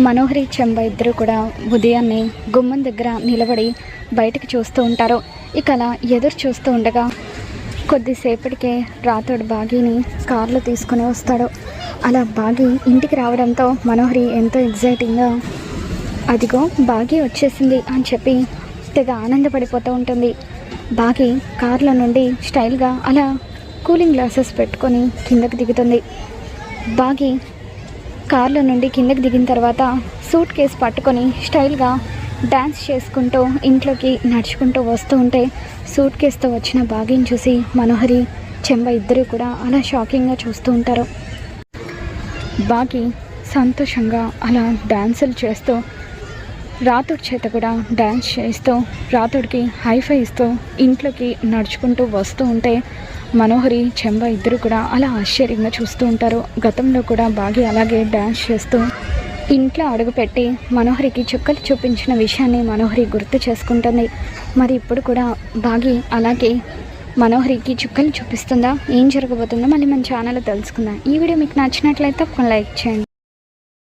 మనోహరి చెంబ ఇద్దరు కూడా ఉదయాన్నే గుమ్మం దగ్గర నిలబడి బయటకు చూస్తూ ఉంటారు. ఇక అలా ఎదురు చూస్తూ ఉండగా కొద్దిసేపటికే రాతోడు బాగీని కార్లో తీసుకుని వస్తాడు. అలా బాగీ ఇంటికి రావడంతో మనోహరి ఎంతో ఎగ్జైటింగ్గా అదిగో బాగీ వచ్చేసింది అని చెప్పి తెగ ఆనందపడిపోతూ ఉంటుంది. బాగీ కార్లో నుండి స్టైల్గా అలా కూలింగ్ గ్లాసెస్ పెట్టుకొని కిందకి దిగుతుంది. బాగీ కార్లో నుండి కిందకి దిగిన తర్వాత సూట్ కేసు పట్టుకొని స్టైల్గా డ్యాన్స్ చేసుకుంటూ ఇంట్లోకి నడుచుకుంటూ వస్తూ ఉంటే సూట్ కేసుతో వచ్చిన బాగీని చూసి మనోహరి చెంబ ఇద్దరు కూడా అలా షాకింగ్గా చూస్తూ ఉంటారు. బాగీ సంతోషంగా అలా డ్యాన్సులు చేస్తూ రాతోడి చేత కూడా డ్యాన్స్ చేస్తూ రాతోడికి హైఫై ఇస్తూ ఇంట్లోకి నడుచుకుంటూ వస్తూ ఉంటే మనోహరి చెంబ ఇద్దరు కూడా అలా ఆశ్చర్యంగా చూస్తూ ఉంటారు. గతంలో కూడా బాగీ అలాగే డ్యాన్స్ చేస్తూ ఇంట్లో అడుగుపెట్టి మనోహరికి చుక్కలు చూపించిన విషయాన్ని మనోహరి గుర్తు చేసుకుంటుంది. మరి ఇప్పుడు కూడా బాగీ అలాగే మనోహరికి చుక్కలు చూపిస్తుందా? ఏం జరగబోతుందో మళ్ళీ మన ఛానల్లో తెలుసుకుందాం. ఈ వీడియో మీకు నచ్చినట్లయితే ఒక లైక్ చేయండి.